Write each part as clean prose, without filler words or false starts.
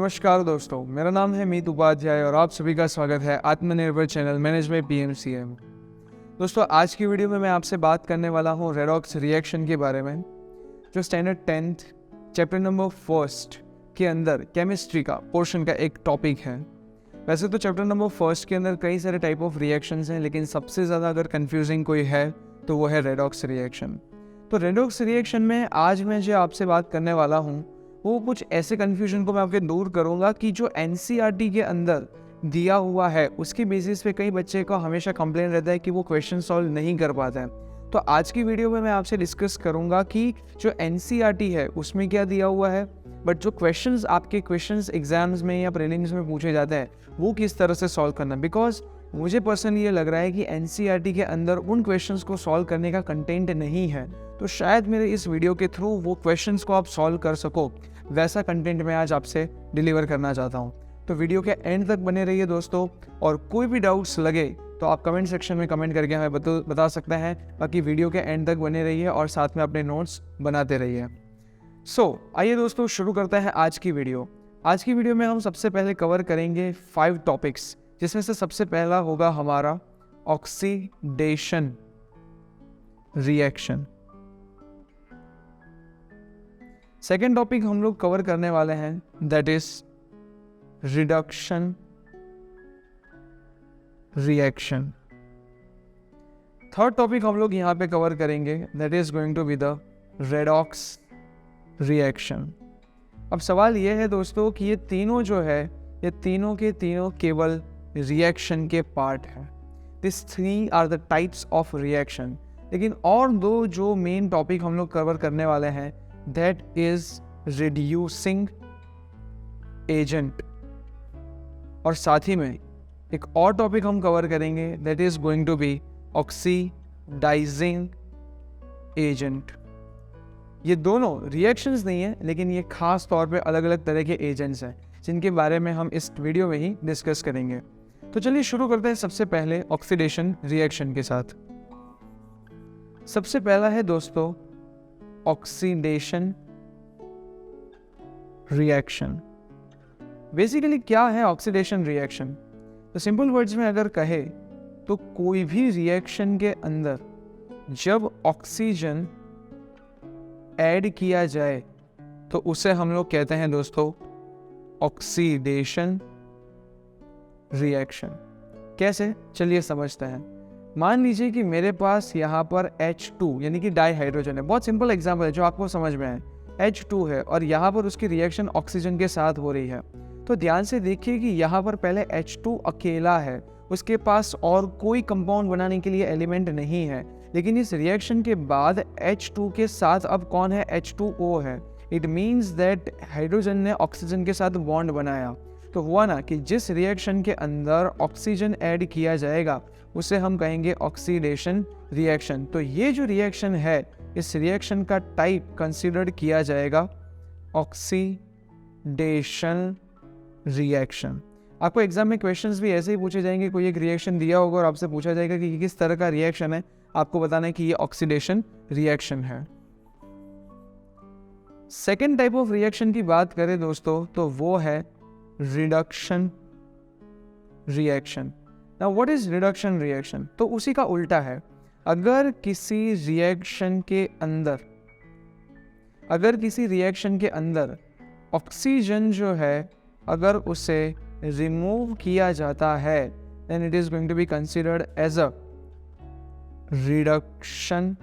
नमस्कार दोस्तों, मेरा नाम है मीत उपाध्याय और आप सभी का स्वागत है आत्मनिर्भर चैनल मैनेज बाय पीएमसीएम। दोस्तों, आज की वीडियो में मैं आपसे बात करने वाला हूँ रेडॉक्स रिएक्शन के बारे में, जो स्टैंडर्ड 10th चैप्टर नंबर 1 के अंदर केमिस्ट्री का पोर्शन का एक टॉपिक है। वैसे तो चैप्टर नंबर 1 के अंदर कई सारे टाइप ऑफ रिएक्शंस हैं, लेकिन सबसे ज़्यादा अगर कन्फ्यूजिंग कोई है तो वो है रेडॉक्स रिएक्शन। तो रेडॉक्स रिएक्शन में आज मैं जो आपसे बात करने वाला हूँ वो कुछ ऐसे कन्फ्यूजन को मैं आपके दूर करूंगा कि जो एनसीईआरटी के अंदर दिया हुआ है उसके बेसिस पे कई बच्चे को हमेशा कंप्लेन रहता है कि वो क्वेश्चन सॉल्व नहीं कर पाता है। तो आज की वीडियो में मैं आपसे डिस्कस करूंगा कि जो एनसीईआरटी है उसमें क्या दिया हुआ है, बट जो क्वेश्चंस आपके क्वेश्चंस एग्जाम्स में या प्रीलिम्स में पूछे जाते हैं वो किस तरह से सॉल्व करना। बिकॉज मुझे पर्सनली ये लग रहा है कि एनसीईआरटी के अंदर उन क्वेश्चंस को सॉल्व करने का कंटेंट नहीं है, तो शायद मेरे इस वीडियो के थ्रू वो क्वेश्चंस को आप सॉल्व कर सको, वैसा कंटेंट मैं आज आपसे डिलीवर करना चाहता हूँ। तो वीडियो के एंड तक बने रहिए दोस्तों, और कोई भी डाउट्स लगे तो आप कमेंट सेक्शन में कमेंट करके हमें बता सकते हैं। बाकी वीडियो के एंड तक बने रहिए और साथ में अपने नोट्स बनाते रहिए। आइए दोस्तों, शुरू करते हैं आज की वीडियो। आज की वीडियो में हम सबसे पहले कवर करेंगे 5 टॉपिक्स, जिसमें से सबसे पहला होगा हमारा ऑक्सीडेशन रिएक्शन। सेकेंड टॉपिक हम लोग कवर करने वाले हैं, that is reduction reaction. Third topic हम लोग यहाँ पे कवर करेंगे, that is going to be the redox reaction. अब सवाल ये है दोस्तों कि ये तीनों जो है, ये तीनों के तीनों केवल रिएक्शन के पार्ट हैं। This 3 are the types of reaction. लेकिन और दो जो मेन टॉपिक हम लोग कवर करने वाले हैं, दैट इज रिड्यूसिंग एजेंट, और साथ ही में एक और टॉपिक हम कवर करेंगे, that is going to be oxidising agent. ये दोनों रिएक्शंस नहीं है, लेकिन ये खास तौर पे अलग अलग तरह के एजेंट्स हैं जिनके बारे में हम इस वीडियो में ही डिस्कस करेंगे। तो चलिए शुरू करते हैं सबसे पहले ऑक्सीडेशन रिएक्शन के साथ। सबसे पहला है दोस्तों ऑक्सीडेशन रिएक्शन। बेसिकली क्या है ऑक्सीडेशन रिएक्शन? तो सिंपल वर्ड्स में अगर कहे तो कोई भी रिएक्शन के अंदर जब ऑक्सीजन ऐड किया जाए तो उसे हम लोग कहते हैं दोस्तों ऑक्सीडेशन रिएक्शन। कैसे, चलिए समझते हैं। मान लीजिए कि मेरे पास यहाँ पर H2 यानी कि डाई हाइड्रोजन है। बहुत सिंपल एग्जांपल है जो आपको समझ में आए। H2 है और यहाँ पर उसकी रिएक्शन ऑक्सीजन के साथ हो रही है। तो ध्यान से देखिए कि यहाँ पर पहले H2 अकेला है, उसके पास और कोई कंपाउंड बनाने के लिए एलिमेंट नहीं है। लेकिन इस रिएक्शन के बाद H2 के साथ अब कौन है? H2O है। इट मीन्स दैट हाइड्रोजन ने ऑक्सीजन के साथ बॉन्ड बनाया। तो हुआ ना कि जिस रिएक्शन के अंदर ऑक्सीजन ऐड किया जाएगा उसे हम कहेंगे ऑक्सीडेशन रिएक्शन। तो ये जो रिएक्शन है, इस रिएक्शन का टाइप कंसीडर्ड किया जाएगा ऑक्सीडेशन रिएक्शन। आपको एग्जाम में क्वेश्चंस भी ऐसे ही पूछे जाएंगे, कोई एक रिएक्शन दिया होगा और आपसे पूछा जाएगा कि किस तरह का रिएक्शन है, आपको बताना है कि ये ऑक्सीडेशन रिएक्शन है। सेकेंड टाइप ऑफ रिएक्शन की बात करें दोस्तों तो वो है reduction reaction. Now what is reduction reaction? तो उसी का उल्टा है। अगर किसी रिएक्शन के अंदर ऑक्सीजन जो है, अगर उसे रिमूव किया जाता है, then it is going to be considered as a reduction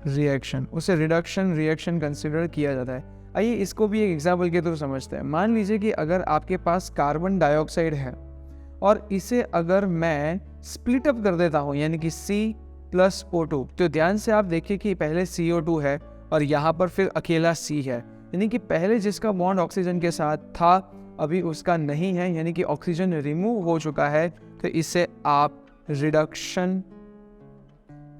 reaction. उसे रिडक्शन रिएक्शन कंसिडर किया जाता है। आइए इसको भी एक एग्जाम्पल के थ्रू समझते हैं। मान लीजिए कि अगर आपके पास कार्बन डाइऑक्साइड है और इसे अगर मैं स्प्लिट अप कर देता हूं, यानी कि C+O2, तो ध्यान से आप देखिए कि पहले CO2 है और यहाँ पर फिर अकेला C है, यानी कि पहले जिसका बॉन्ड ऑक्सीजन के साथ था अभी उसका नहीं है, यानी कि ऑक्सीजन रिमूव हो चुका है। तो इसे आप रिडक्शन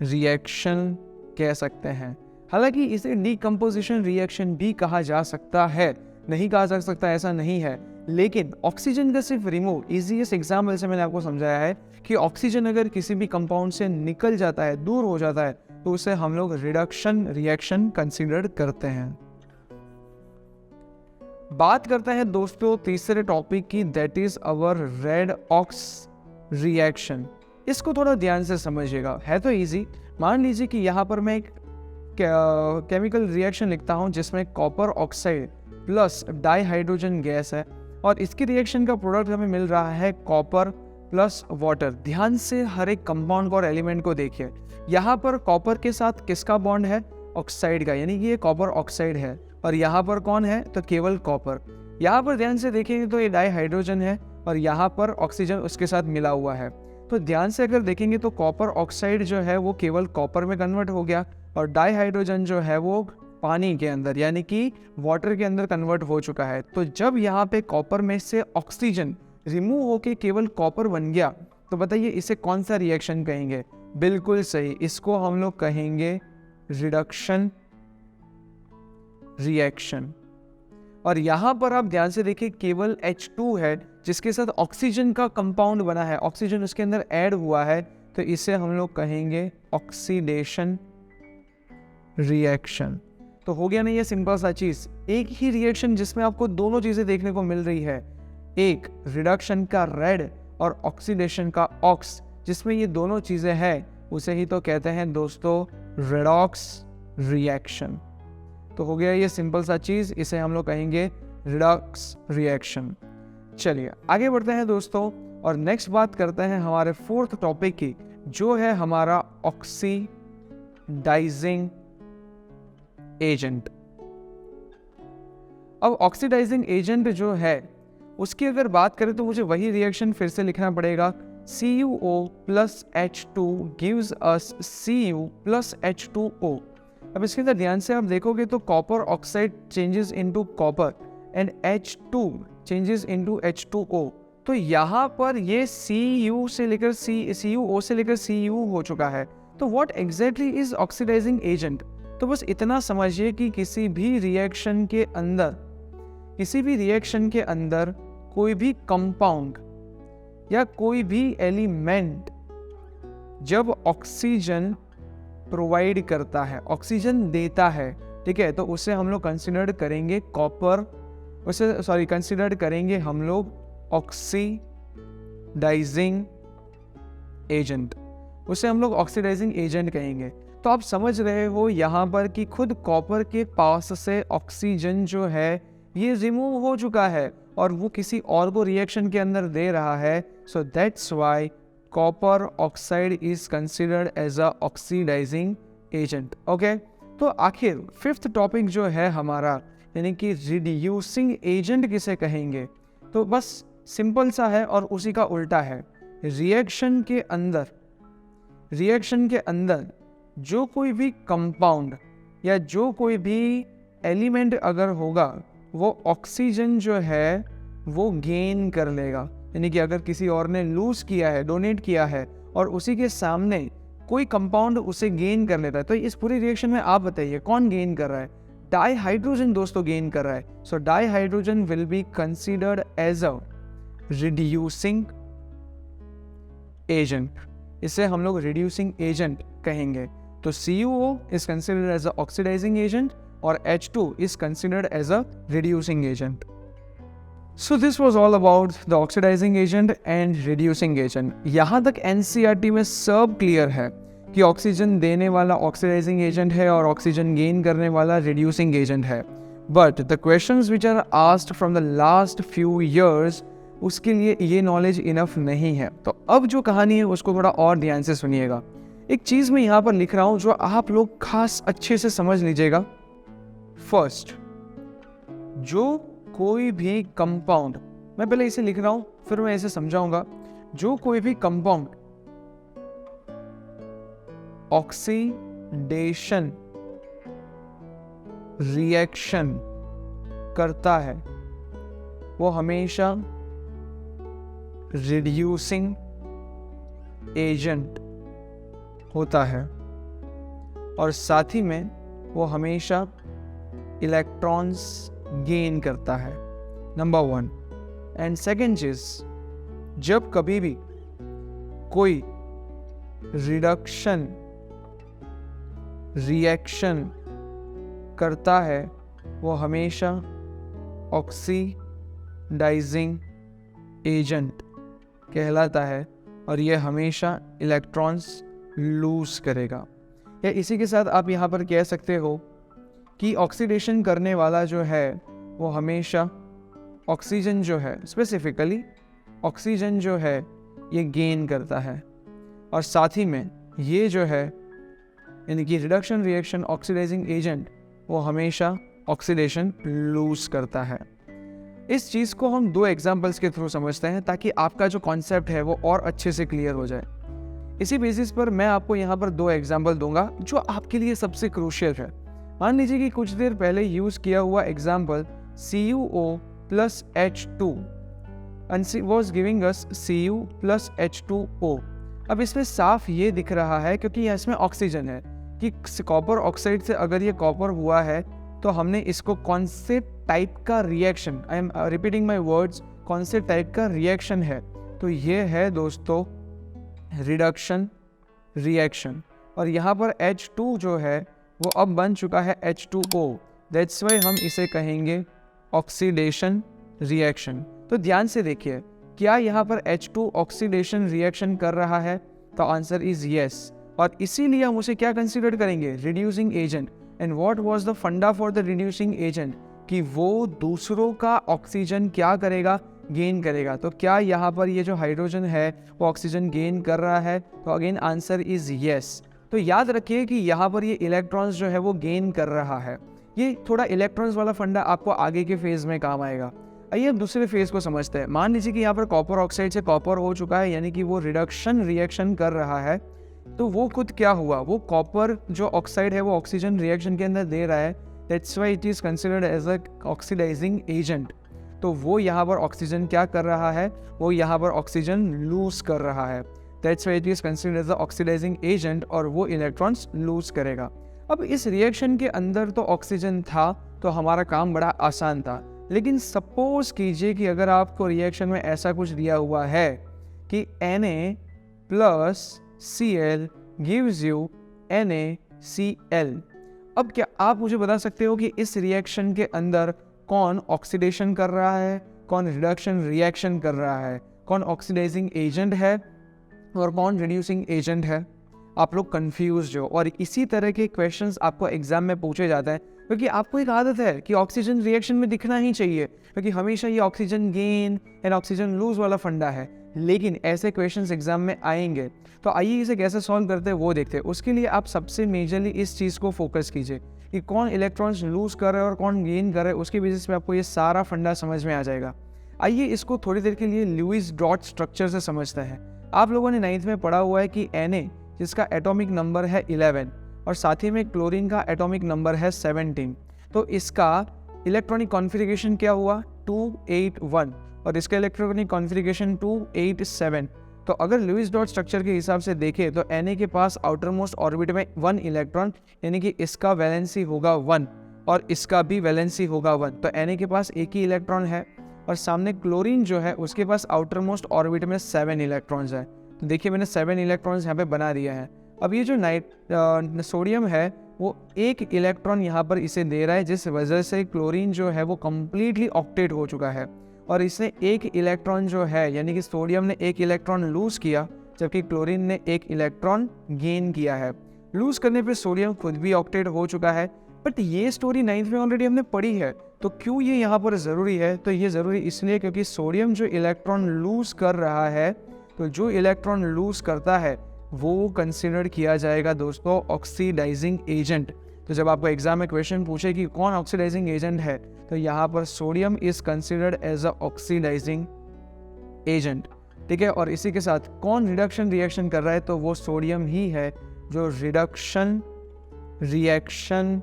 रिएक्शन कह सकते हैं। हालांकि इसे डीकंपोजिशन रिएक्शन भी कहा जा सकता है, नहीं कहा जा सकता ऐसा नहीं है, लेकिन ऑक्सीजन का सिर्फ रिमूव, इजीएस्ट एग्जाम्पल से मैंने आपको समझाया है कि ऑक्सीजन अगर किसी भी कंपाउंड से निकल जाता है, दूर हो जाता है, तो उसे हम लोग रिडक्शन रिएक्शन कंसीडर करते हैं। बात करते हैं दोस्तों तीसरे टॉपिक की, that is our redox reaction. इसको थोड़ा ध्यान से समझिएगा, है तो इजी। मान लीजिए कि यहाँ पर मैं एक केमिकल रिएक्शन लिखता हूँ जिसमें copper oxide plus dihydrogen gas है, और इसकी रिएक्शन का प्रोडक्ट हमें मिल रहा है कॉपर प्लस वाटर। ध्यान से हर एक कंपाउंड और एलिमेंट को देखिए। यहाँ पर कॉपर के साथ किसका बॉन्ड है? ऑक्साइड का, यानी कि ये कॉपर ऑक्साइड है। और यहाँ पर कौन है? तो केवल कॉपर। यहाँ पर ध्यान से देखेंगे तो ये डाइहाइड्रोजन है और यहाँ पर ऑक्सीजन उसके साथ मिला हुआ है। तो ध्यान से अगर देखेंगे तो कॉपर ऑक्साइड जो है वो केवल कॉपर में कन्वर्ट हो गया, और डाइहाइड्रोजन जो है वो पानी के अंदर यानी कि वाटर के अंदर कन्वर्ट हो चुका है। तो जब यहाँ पे कॉपर में से ऑक्सीजन रिमूव होके केवल कॉपर बन गया, तो बताइए इसे कौन सा रिएक्शन कहेंगे? बिल्कुल सही, इसको हम लोग कहेंगे रिडक्शन रिएक्शन। और यहाँ पर आप ध्यान से देखिए केवल H2 है जिसके साथ ऑक्सीजन का कंपाउंड बना है, ऑक्सीजन उसके अंदर ऐड हुआ है, तो इसे हम लोग कहेंगे ऑक्सीडेशन रिएक्शन। तो हो गया ना ये सिंपल सा चीज, एक ही रिएक्शन जिसमें आपको दोनों चीजें देखने को मिल रही है, एक रिडक्शन का रेड और ऑक्सीडेशन का ऑक्स, जिसमें ये दोनों चीजें हैं, उसे ही तो कहते हैं दोस्तों रेडॉक्स रिएक्शन। तो हो गया ये सिंपल सा चीज, इसे हम लोग कहेंगे रिडॉक्स रिएक्शन। चलिए आगे बढ़ते हैं दोस्तों, और नेक्स्ट बात करते हैं हमारे फोर्थ टॉपिक की, जो है हमारा ऑक्सीडाइजिंग एजेंट। अब ऑक्सीडाइजिंग एजेंट जो है उसकी अगर बात करें तो मुझे वही रिएक्शन फिर से लिखना पड़ेगा। CuO plus H2 gives us Cu plus H2O। अब इसके अंदर ध्यान से आप देखोगे तो copper oxide changes into copper and H2 changes into H2O। तो यहाँ पर ये CuO से लेकर Cu हो चुका है। तो what exactly is oxidising agent? तो बस इतना समझिए कि किसी भी रिएक्शन के अंदर कोई भी कंपाउंड या कोई भी एलिमेंट जब ऑक्सीजन प्रोवाइड करता है, ऑक्सीजन देता है, ठीक है, तो उसे हम लोग कंसिडर करेंगे कंसिडर करेंगे हम लोग ऑक्सीडाइजिंग एजेंट। उसे हम लोग ऑक्सीडाइजिंग एजेंट कहेंगे। तो आप समझ रहे हो यहाँ पर कि खुद कॉपर के पास से ऑक्सीजन जो है ये रिमूव हो चुका है और वो किसी और को रिएक्शन के अंदर दे रहा है। So that's why copper oxide is considered as a oxidising agent. Okay, तो आखिर फिफ्थ टॉपिक जो है हमारा, यानी कि रिड्यूसिंग एजेंट किसे कहेंगे? तो बस सिंपल सा है और उसी का उल्टा है। रिएक्शन के अंदर जो कोई भी कंपाउंड या जो कोई भी एलिमेंट अगर होगा वो ऑक्सीजन जो है वो गेन कर लेगा। यानी कि अगर किसी और ने लूज किया है, डोनेट किया है, और उसी के सामने कोई कंपाउंड उसे गेन कर लेता है, तो इस पूरी रिएक्शन में आप बताइए कौन गेन कर रहा है? डाइहाइड्रोजन दोस्तों गेन कर रहा है। So dihydrogen will be considered as a reducing agent. इसे हम लोग रिड्यूसिंग एजेंट कहेंगे। तो CuO is considered as a oxidizing agent और H2 is considered as a reducing agent. So this was all about the oxidizing agent and reducing agent. यहाँ तक NCERT में सब क्लियर है कि ऑक्सीजन देने वाला ऑक्सीडाइजिंग एजेंट है और ऑक्सीजन गेन करने वाला रिड्यूसिंग एजेंट है। But the questions which are asked from the last few years, उसके लिए ये नॉलेज इनफ नहीं है। तो अब जो कहानी है उसको थोड़ा और ध्यान से सुनिएगा। एक चीज मैं यहाँ पर लिख रहा हूं जो आप लोग खास अच्छे से समझ लीजिएगा। फर्स्ट, जो कोई भी कंपाउंड, मैं पहले इसे लिख रहा हूं फिर मैं इसे समझाऊंगा। जो कोई भी कंपाउंड ऑक्सीडेशन रिएक्शन करता है वो हमेशा रिड्यूसिंग एजेंट होता है, और साथ ही में वो हमेशा इलेक्ट्रॉन्स गेन करता है, नंबर 1। एंड सेकेंड चीज, जब कभी भी कोई रिडक्शन रिएक्शन करता है वो हमेशा ऑक्सीडाइजिंग एजेंट कहलाता है और ये हमेशा इलेक्ट्रॉन्स लूज करेगा। या इसी के साथ आप यहाँ पर कह सकते हो कि ऑक्सीडेशन करने वाला जो है वो हमेशा ऑक्सीजन जो है, स्पेसिफिकली ऑक्सीजन जो है ये गेन करता है, और साथ ही में ये जो है यानी कि रिडक्शन रिएक्शन ऑक्सीडाइजिंग एजेंट वो हमेशा ऑक्सीडेशन लूज करता है। इस चीज़ को हम 2 एग्जाम्पल्स के थ्रू समझते हैं ताकि आपका जो कॉन्सेप्ट है वो और अच्छे से क्लियर हो जाए। इसी बेसिस पर मैं आपको यहाँ पर 2 एग्जाम्पल दूंगा जो आपके लिए सबसे क्रूशियल है। मान लीजिए कि कुछ देर पहले यूज़ किया हुआ example CuO plus H2 and was giving us Cu plus H2O। अब इसमें साफ ये दिख रहा है क्योंकि इसमें ऑक्सीजन है कि कॉपर ऑक्साइड से अगर ये कॉपर हुआ है तो हमने इसको कौन से टाइप का reaction, I am repeating my words, कौन से टाइप का रिएक्शन है, तो ये है दोस्तों रिडक्शन रिएक्शन। और यहाँ पर H2 जो है वो अब बन चुका है H2O, दैट्स वाई हम इसे कहेंगे ऑक्सीडेशन रिएक्शन। तो ध्यान से देखिए, क्या यहाँ पर H2 ऑक्सीडेशन रिएक्शन कर रहा है, तो आंसर इज यस, और इसीलिए हम उसे क्या कंसीडर करेंगे, reducing agent. And what was the फंडा फॉर द रिड्यूसिंग एजेंट, कि वो दूसरों का ऑक्सीजन क्या करेगा, गेन करेगा। तो क्या यहाँ पर ये जो हाइड्रोजन है वो ऑक्सीजन गेन कर रहा है, तो अगेन आंसर इज यस। तो याद रखिए कि यहाँ पर ये इलेक्ट्रॉन्स जो है वो गेन कर रहा है। ये थोड़ा इलेक्ट्रॉन्स वाला फंडा आपको आगे के फेज में काम आएगा। आइए अब दूसरे फेज को समझते हैं। मान लीजिए कि यहाँ पर कॉपर ऑक्साइड से कॉपर हो चुका है, यानी कि वो रिडक्शन रिएक्शन कर रहा है। तो वो खुद क्या हुआ, वो कॉपर जो ऑक्साइड है वो ऑक्सीजन रिएक्शन के अंदर दे रहा है, that's why it is considered as a oxidising agent. तो वो यहाँ पर ऑक्सीजन क्या कर रहा है, वो यहाँ पर ऑक्सीजन लूज कर रहा है, that's why it is considered as a oxidising agent, और वो इलेक्ट्रॉन्स लूज करेगा। अब इस रिएक्शन के अंदर तो ऑक्सीजन था तो हमारा काम बड़ा आसान था, लेकिन सपोज कीजिए कि अगर आपको रिएक्शन में ऐसा कुछ दिया हुआ है कि Na plus Cl gives you NaCl। अब क्या आप मुझे बता सकते हो कि इस रिएक्शन के अंदर कौन ऑक्सीडेशन कर रहा है, कौन रिडक्शन रिएक्शन कर रहा है, कौन ऑक्सीडाइजिंग एजेंट है और कौन रिड्यूसिंग एजेंट है? आप लोग कंफ्यूज हो, और इसी तरह के क्वेश्चंस आपको एग्जाम में पूछे जाते हैं, क्योंकि आपको एक आदत है कि ऑक्सीजन रिएक्शन में दिखना ही चाहिए, क्योंकि हमेशा ये oxygen gain and oxygen lose वाला फंडा है। लेकिन ऐसे क्वेश्चंस एग्जाम में आएंगे, तो आइए इसे कैसे सॉल्व करते हैं वो देखते हैं। उसके लिए आप सबसे मेजरली इस चीज़ को फोकस कीजिए कि कौन इलेक्ट्रॉन्स लूज कर रहे हैं और कौन गेन कर रहे हैं। उसके बेसिस पे आपको ये सारा फंडा समझ में आ जाएगा। आइए इसको थोड़ी देर के लिए लुईस डॉट स्ट्रक्चर से समझते हैं। आप लोगों ने 9th में पढ़ा हुआ है कि Na जिसका एटॉमिक नंबर है 11 और साथ ही में क्लोरीन का एटॉमिक नंबर है 17, तो इसका इलेक्ट्रॉनिक कॉन्फ़िगरेशन क्या हुआ 281 और इसका इलेक्ट्रॉनिक कॉन्फ़िगरेशन 287। तो अगर लुईस डॉट स्ट्रक्चर के हिसाब से देखें तो Na के पास आउटर मोस्ट ऑर्बिट में 1 इलेक्ट्रॉन, यानी कि इसका वैलेंसी होगा 1 और इसका भी वैलेंसी होगा 1। तो Na के पास एक ही इलेक्ट्रॉन है, और सामने क्लोरीन जो है उसके पास आउटर मोस्ट ऑर्बिट में 7 इलेक्ट्रॉन्स है। तो देखिए मैंने 7 इलेक्ट्रॉन्स यहाँ पे बना दिया है। अब ये जो सोडियम है वो एक इलेक्ट्रॉन यहाँ पर इसे दे रहा है, जिस वजह से क्लोरीन जो है वो कम्प्लीटली ऑक्टेट हो चुका है, और इसने एक इलेक्ट्रॉन जो है यानी कि सोडियम ने एक इलेक्ट्रॉन लूज किया, जबकि क्लोरीन ने एक इलेक्ट्रॉन गेन किया है। लूज करने पे सोडियम खुद भी ऑक्टेट हो चुका है। बट ये स्टोरी 9th में ऑलरेडी हमने पढ़ी है, तो क्यों ये यहाँ पर ज़रूरी है? तो ये ज़रूरी इसलिए क्योंकि सोडियम जो इलेक्ट्रॉन लूज कर रहा है, तो जो इलेक्ट्रॉन लूज करता है वो कंसिडर किया जाएगा दोस्तों ऑक्सीडाइजिंग एजेंट। तो जब आपको एग्जाम में क्वेश्चन पूछे कि कौन ऑक्सीडाइजिंग एजेंट है, तो यहाँ पर sodium is considered as a oxidising agent, ठीक है। और इसी के साथ कौन रिडक्शन रिएक्शन कर रहा है, तो वो सोडियम ही है जो रिडक्शन रिएक्शन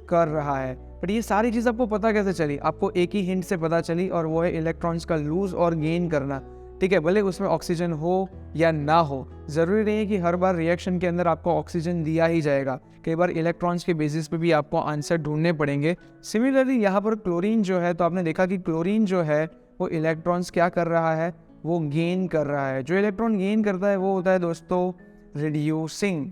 कर रहा है। बट ये सारी चीज़ आपको पता कैसे चली? आपको एक ही हिंट से पता चली, और वो है इलेक्ट्रॉन्स का लूज और गेन करना, ठीक है। भले उसमें ऑक्सीजन हो या ना हो, ज़रूरी नहीं है कि हर बार रिएक्शन के अंदर आपको ऑक्सीजन दिया ही जाएगा। कई बार इलेक्ट्रॉन्स के बेसिस पे भी आपको आंसर ढूंढने पड़ेंगे। सिमिलरली यहाँ पर क्लोरीन जो है, तो आपने देखा कि क्लोरीन जो है वो इलेक्ट्रॉन्स क्या कर रहा है, वो गेन कर रहा है। जो इलेक्ट्रॉन गेन करता है वो होता है दोस्तों रिड्यूसिंग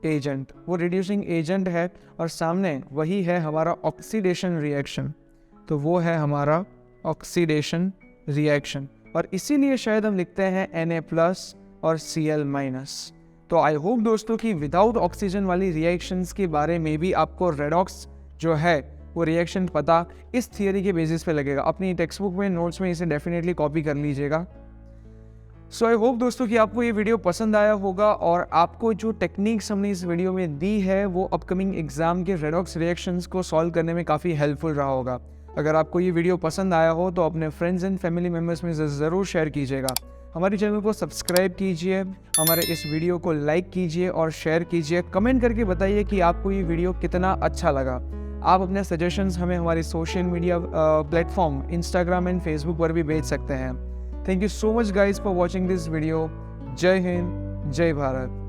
एजेंट, वो रिड्यूसिंग एजेंट है। और सामने वही है हमारा ऑक्सीडेशन रिएक्शन, तो वो है हमारा ऑक्सीडेशन रिएक्शन, और इसीलिए शायद हम लिखते हैं Na+ और Cl-। तो आई होप दोस्तों कि विदाउट ऑक्सीजन वाली रिएक्शंस के बारे में भी आपको रेडॉक्स जो है वो रिएक्शन पता इस थियरी के बेसिस पे लगेगा। अपनी टेक्स्ट बुक में, नोट्स में इसे डेफिनेटली कॉपी कर लीजिएगा। सो आई होप दोस्तों कि आपको ये वीडियो पसंद आया होगा, और आपको जो टेक्निक्स हमने इस वीडियो में दी है वो अपकमिंग एग्जाम के रेडॉक्स रिएक्शंस को सॉल्व करने में काफ़ी हेल्पफुल रहा होगा। अगर आपको ये वीडियो पसंद आया हो तो अपने फ्रेंड्स एंड फैमिली मेम्बर्स में ज़रूर शेयर कीजिएगा। हमारे चैनल को सब्सक्राइब कीजिए, हमारे इस वीडियो को लाइक कीजिए और शेयर कीजिए। कमेंट करके बताइए कि आपको ये वीडियो कितना अच्छा लगा। आप अपने सजेशंस हमें हमारे social media platform Instagram and Facebook पर भी भेज सकते हैं। Thank you so much guys for watching this video. जय हिंद, जय भारत।